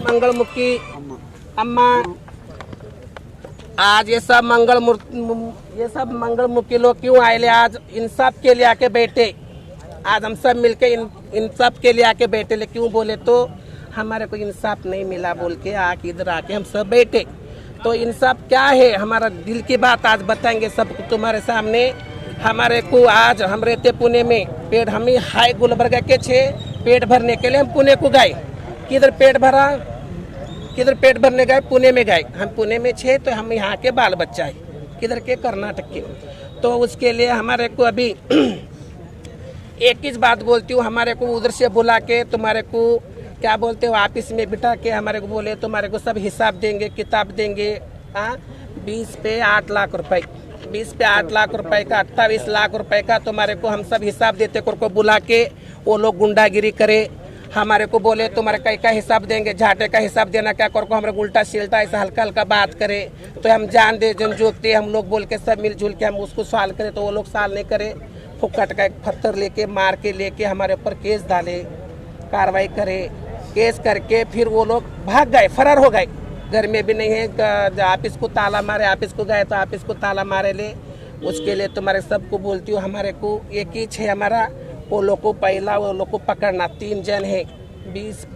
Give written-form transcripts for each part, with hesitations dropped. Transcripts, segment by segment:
मंगलमुखी अम्मा, आज ये सब मंगलमुखी लोग क्यों आए? आज इंसाफ के लिए आके बैठे। आज हम सब मिलके इंसाफ के लिए आके बैठे। ले क्यों बोले तो हमारे को इंसाफ नहीं मिला बोल के आके इधर आके हम सब बैठे। तो इंसाफ क्या है, हमारा दिल की बात आज बताएंगे सब तुम्हारे सामने। हमारे को आज हम रहते पुणे में, पेट हम ही हाई गुलबर्गा के 6 पेट भरने के लिए हम पुणे को गए। किधर पेट भरा, किधर पेट भरने गए? पुणे में गए। हम पुणे में 6 तो हम यहाँ के बाल बच्चा है, किधर के? कर्नाटक के। तो उसके लिए हमारे को अभी एक ही बात बोलती हूँ, हमारे को उधर से बुला के तुम्हारे को क्या बोलते हो ऑफिस में बिठा के हमारे को बोले तुम्हारे को सब हिसाब देंगे, किताब देंगे। 20 पे 8 लाख रुपए, 20 पे 8 लाख रुपए का 28 लाख रुपए का तुम्हारे को हम सब हिसाब देते को बुला के। वो लोग गुंडागिरी करे, हमारे को बोले तुम्हारे कई का हिसाब देंगे, झाटे का हिसाब देना क्या कर को हमारे उल्टा सील्टा ऐसा हल्का हल्का बात करे। तो हम जान दे जन जोकते हम लोग बोल के सब मिलजुल के हम उसको सवाल करें तो वो लोग सवाल नहीं करे। फुक्कट का एक पत्थर लेके मार के लेके हमारे ऊपर केस डाले, कार्रवाई करे। केस करके फिर वो लोग भाग गए, फरार हो गए। घर में भी नहीं है, ऑफिस को ताला मारे, ऑफिस को गए तो ऑफिस को ताला मारे ले। उसके लिए तुम्हारे सबको बोलती हूँ, हमारे को एक ही है हमारा, वो लोग को पहला वो लोग को पकड़ना। 3 जन है,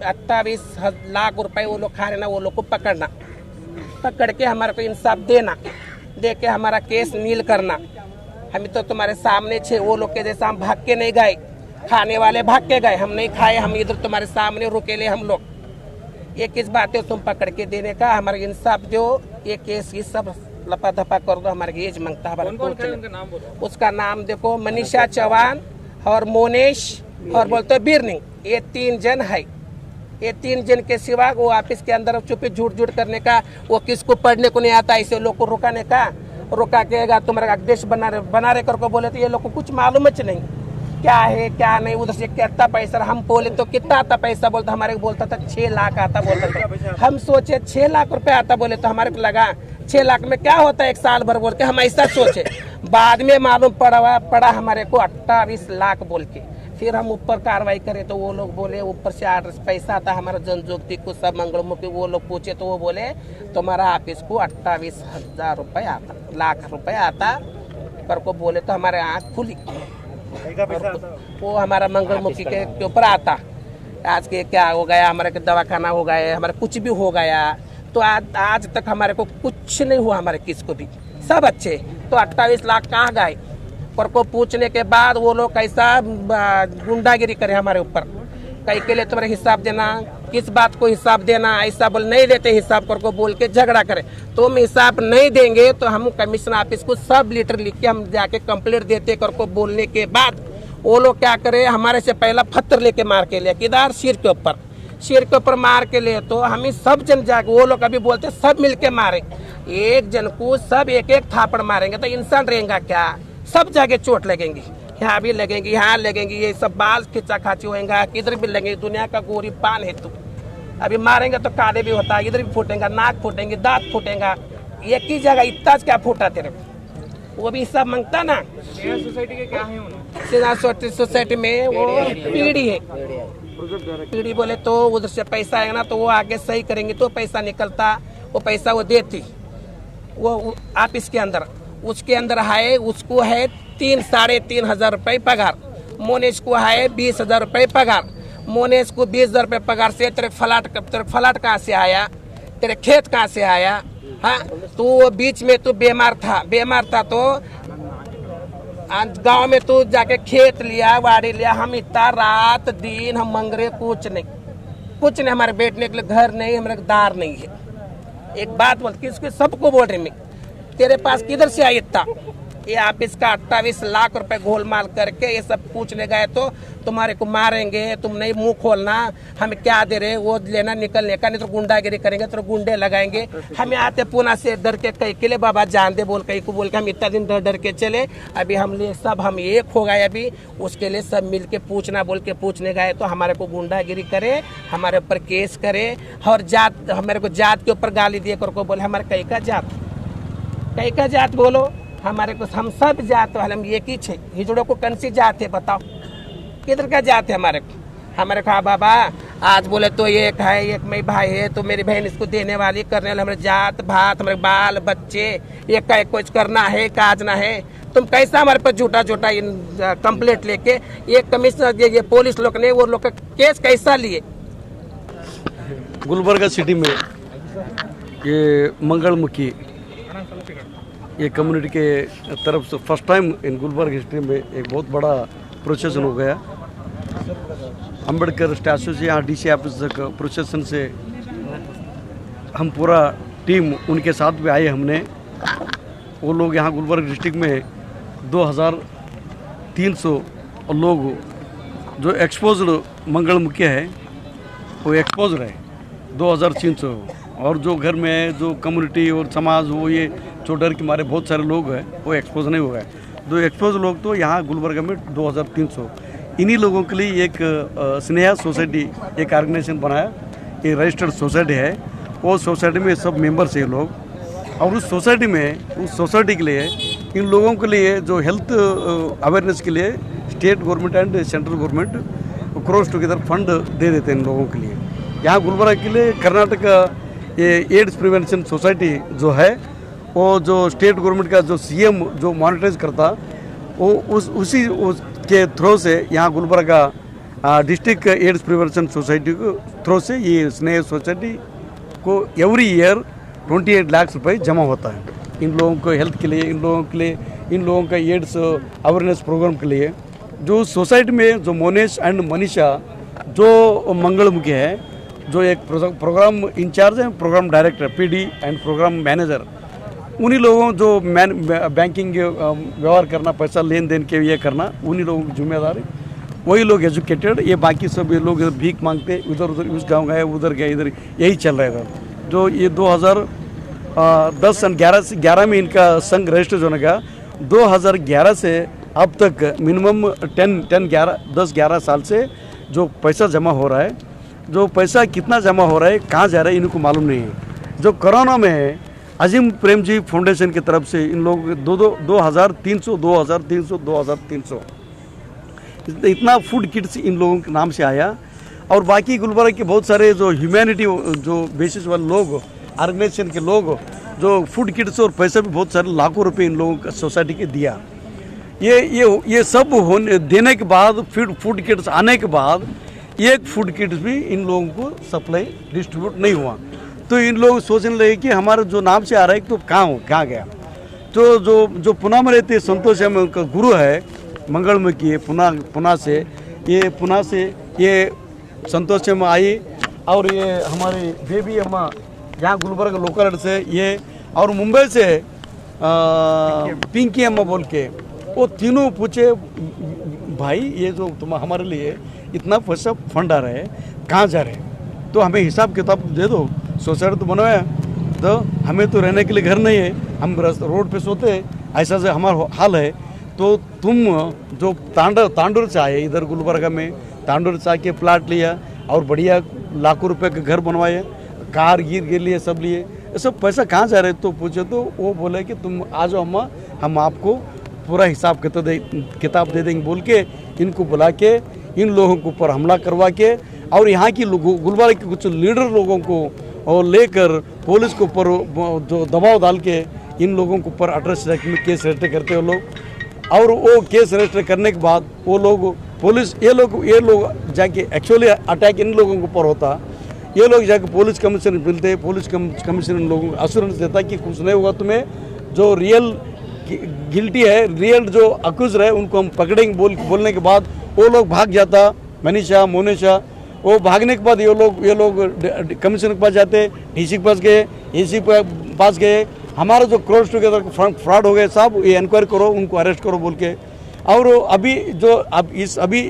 28 लाख रुपए वो लोग खा रहे ना, वो लोग को पकड़ना, पकड़ के हमारे को इंसाफ देना, दे के हमारा केस नील करना। हम तो तुम्हारे सामने 6 वो लोग के जैसा हम भाग के नहीं गए, खाने वाले भाग के गए, हम नहीं खाए, हम इधर तुम्हारे सामने रुकेले हम लोग। एक इस बात है तुम पकड़ के देने का, हमारा इंसाफ दो। ये केस ये सब लपा धपा कर दो, हमारे एज मांगता है। उसका नाम देखो, मनीषा चौहान और मोनेश और बोलते बिरनी, ये 3 जन है। ये 3 जन के सिवा वो ऑफिस के अंदर चुपी झूठ झूठ करने का, वो किसको पढ़ने को नहीं आता ऐसे लोग को रुकाने का, रुका के तुम्हारा अध्यक्ष बना रहे कर को बोले तो ये लोग को कुछ मालूम ही नहीं क्या है क्या नहीं। उधर से कितना पैसा, हम बोले तो कितना आता पैसा, बोलता हमारे को बोलता था 6 लाख आता बोलता था। हम सोचे 6 लाख रुपए आता बोले तो हमारे को लगा 6 लाख में क्या होता है 1 साल भर बोल के हम ऐसा सोचे। बाद में मालूम पड़ा हमारे को 28 लाख बोल के। फिर हम ऊपर कार्रवाई करें तो वो लोग बोले ऊपर से आर्डर पैसा आता हमारा जनजोगती को सब मंगलमुखी। वो लोग पूछे तो वो बोले तुम्हारा ऑफिस को 28,000 रुपए आता, लाख रुपए आता कर को बोले तो हमारे आँख खुली। वो हमारा मंगलमुखी के ऊपर आता। आज के क्या हो गया, हमारे के दवाखाना हो गया, हमारे कुछ भी हो गया। तो आज तक हमारे को कुछ नहीं हुआ, हमारे किसको भी सब अच्छे। तो 28 लाख कहाँ गए? पर को पूछने के बाद वो लोग कैसा गुंडागिरी करे हमारे ऊपर, कई के लिए तुम्हारे हिसाब देना, किस बात को हिसाब देना, ऐसा बोल नहीं देते हिसाब कर को बोल के झगड़ा करे। तो हम हिसाब नहीं देंगे तो हम कमिश्नर ऑफिस को सब लेटर लिख के हम जाके कंप्लेंट देते कर को बोलने के बाद वो लोग क्या करे, हमारे से पहला पत्थर लेके मार के लिया, किधर? सिर के ऊपर मार के लिए। तो हम ही सब जन जाके, वो लोग अभी बोलते सब मिलके मारे, एक जन को सब एक थापड़ मारेंगे तो इंसान रहेगा क्या? सब जगह चोट लगेंगी, यहाँ भी लगेंगी, यहाँ लगेंगी, ये सब बाल खिंचा खाची होएगा, किधर भी लगेंगे। दुनिया का गोरी पान है तू, अभी मारेंगे तो काले भी होता है, इधर भी फूटेगा, नाक फूटेंगे, दांत फूटेगा। एक ही जगह इतना क्या फूटा तेरे को? वो भी सब मांगता ना। सोसाइटी के क्या है? सोसाइटी में वो पीढ़ी है, पीढ़ी बोले तो उधर से पैसा आएगा ना तो वो आगे सही करेंगे तो पैसा निकलता, वो पैसा वो देती वो ऑफिस के अंदर। उसके अंदर है, उसको है 3-3.5 हजार रुपये पगार। मोनेश को है 20,000 रुपये पगार। मोनेश को 20,000 रुपये पगार से तेरे फ्लैट कहाँ से आया, तेरे खेत कहाँ से आया? हाँ, तू बीच में तू बीमार था तो गांव में तू जाके खेत लिया, वाड़ी लिया। हम इतना रात दिन हम मंगरे कुछ नहीं, हमारे बैठने के लिए घर नहीं, हमारे दार नहीं है। एक बात बोलती इसको सबको बोल रही मैं, तेरे पास किधर से आई इतना? ये ऑफिस का 28 लाख रुपए गोलमाल करके ये सब पूछने गए तो तुम्हारे को मारेंगे, तुम नहीं मुंह खोलना, हमें क्या दे रहे वो लेना निकलने का, नहीं तो गुंडागिरी करेंगे तो गुंडे लगाएंगे। हमें आते पुणे से डर के कई के लिए बाबा जान दे बोल कई को बोल के हम इतना दिन डर के चले। अभी हम सब हम एक हो गए, अभी उसके लिए सब मिल के पूछना बोल के पूछने गए तो हमारे को गुंडागिरी करे, हमारे ऊपर केस करे और जात, हमारे को जात के ऊपर गाली दिए कर को बोले हमारे कई का जात बोलो। हमारे को हम सब जात वाले हम एक ही छे, हिजड़ों को कौन सी जात है बताओ? किधर का जाते हमारे को हाँ बाबा आज बोले तो ये एक है एक मेरी भाई है तो मेरी बहन इसको देने वाली करने वाले हमारे जात भात हमारे बाल बच्चे एक का एक कुछ करना है काज ना है तुम कैसा हमारे पर झूठा झूठा कंप्लेंट लेके ये कमिश्नर ये पुलिस लोग ने वो लोग का केस कैसा लिए। गुलबर्गा सिटी में ये मंगलमुखी ये कम्युनिटी के तरफ से first time in Gulbarga city में एक बहुत बड़ा प्रोसेसन हो गया। अम्बेडकर स्टैचू से यहाँ डीसी ऑफिस तक प्रोसेसन से हम पूरा टीम उनके साथ भी आए हमने। वो लोग यहाँ गुलबर्गा डिस्ट्रिक्ट में 2300 लोग जो एक्सपोज्ड मंगलमुखी है वो एक्सपोज है 2300 और जो घर में है जो कम्युनिटी और समाज वो ये जो डर के मारे बहुत सारे लोग हैं वो एक्सपोज नहीं हुआ है। जो एक्सपोज लोग तो यहाँ गुलबर्गा में 2300 इन्हीं लोगों के लिए एक स्नेहा सोसाइटी एक ऑर्गेनाइजेशन बनाया। ये रजिस्टर्ड सोसाइटी है। वो सोसाइटी में सब मेंबर्स हैं लोग और उस सोसाइटी के लिए इन लोगों के लिए जो हेल्थ अवेयरनेस के लिए state government and central government cross together fund दे देते हैं इन लोगों के लिए। यहाँ गुलबर्गा के लिए कर्नाटक ये एड्स प्रिवेंशन सोसाइटी जो है वो जो स्टेट गवर्नमेंट का जो सीएम जो मॉनिटराइज करता वो उसी के थ्रू से यहाँ Gulbarga district AIDS prevention society को थ्रू से ये स्नेह सोसाइटी को एवरी ईयर 28 लाख रुपए जमा होता है इन लोगों को हेल्थ के लिए इन लोगों का एड्स अवेयरनेस प्रोग्राम के लिए। जो सोसाइटी में जो मोनेश एंड मनीषा जो मंगलमुखी है जो एक प्रोग्राम इंचार्ज है programme director PD and programme manager उन्हीं लोगों जो बैंकिंग व्यवहार करना पैसा लेन देन के ये करना उन्हीं लोगों की जिम्मेदारी। वही लोग एजुकेटेड ये बाकी सब ये लोग भीख मांगते इधर उधर उस गांव गए उधर गए इधर यही चल रहा है। जो ये 2010 और 11 में इनका संघ रजिस्टर होने का 2011 से अब तक मिनिमम 10-11 साल से जो पैसा जमा हो रहा है जो पैसा कितना जमा हो रहा है कहाँ जा रहा है इनको मालूम नहीं है। जो कोरोना में अजीम प्रेम जी फाउंडेशन की तरफ से इन लोग 2300 इतना फूड किट्स इन लोगों के नाम से आया। और बाकी गुलबर्गा के बहुत सारे जो ह्यूमैनिटी जो बेसिस वाले लोग ऑर्गेनाइजेशन के लोग जो फूड किट्स और पैसा भी बहुत सारे लाखों रुपए इन लोगों का सोसाइटी के दिया। ये सब होने देने के बाद फिर फूड किट्स आने के बाद एक फूड किट्स भी इन लोगों को सप्लाई डिस्ट्रीब्यूट नहीं हुआ। तो इन लोग सोचने लगे कि हमारा जो नाम से आ रहा है तो कहाँ गया। तो जो पुणे में रहते संतोष है उनका गुरु है मंगलमुखी है पुणे से ये संतोष में आई और ये हमारी बेबी अम्मा यहाँ गुलबर्गा लोकल से ये और मुंबई से पिंकी अम्मा बोल के वो तीनों पूछे भाई ये जो तुम हमारे लिए इतना पैसा फंड आ रहा है कहाँ जा रहे हैं तो हमें हिसाब किताब दे दो। सोसाइटी तो बनवाया तो हमें तो रहने के लिए घर नहीं है हम रोड पे सोते हैं ऐसा से हमारा हाल है। तो तुम जो तांडूर से आए इधर गुलबर्गा में तांडूर से आके प्लाट लिया और बढ़िया लाखों रुपए का घर बनवाए कार गिर लिए सब लिए ये सब पैसा कहाँ जा रहे तो पूछे तो वो बोले कि तुम आ जाओ अम्मा हम आपको पूरा हिसाब किताब दे देंगे बोल के इनको बुला के इन लोगों के ऊपर हमला करवा के और यहाँ की गुलबर्गा के कुछ लीडर लोगों को और लेकर पुलिस के ऊपर जो दबाव डाल के इन लोगों के ऊपर अड्रेस केस रजिस्टर करते वो लोग और वो केस रजिस्टर करने के बाद वो लोग पुलिस ये लोग जाके एक्चुअली अटैक इन लोगों के ऊपर होता ये लोग जाके पुलिस कमिश्नर मिलते पुलिस कमिश्नर इन लोगों को अश्योरेंस देता कि कुछ नहीं होगा तुम्हें जो रियल गिल्टी है रियल जो अक्यूज है उनको हम पकड़ेंगे बोलने के बाद वो लोग भाग जाता मनीषा मोनिशा वो भागने के बाद ये लोग कमिश्नर के पास जाते डीसी के पास गए एसी के पास गए हमारा जो क्रॉस टुगेदर फ्रॉड हो गए साहब ये इंक्वायरी करो उनको अरेस्ट करो बोल के। और अभी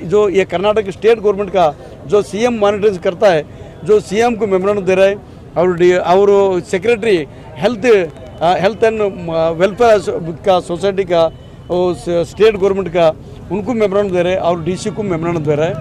जो ये कर्नाटक स्टेट गवर्नमेंट का जो सीएम मॉनिटरिंग करता है जो सीएम को मेमोरेंडम दे रहा है और सेक्रेटरी हेल्थ एंड वेलफेयर का सोसाइटी का स्टेट गवर्नमेंट का उनको मेमोरेंडम दे रहे हैं और डीसी को मेमोरेंडम दे रहा है।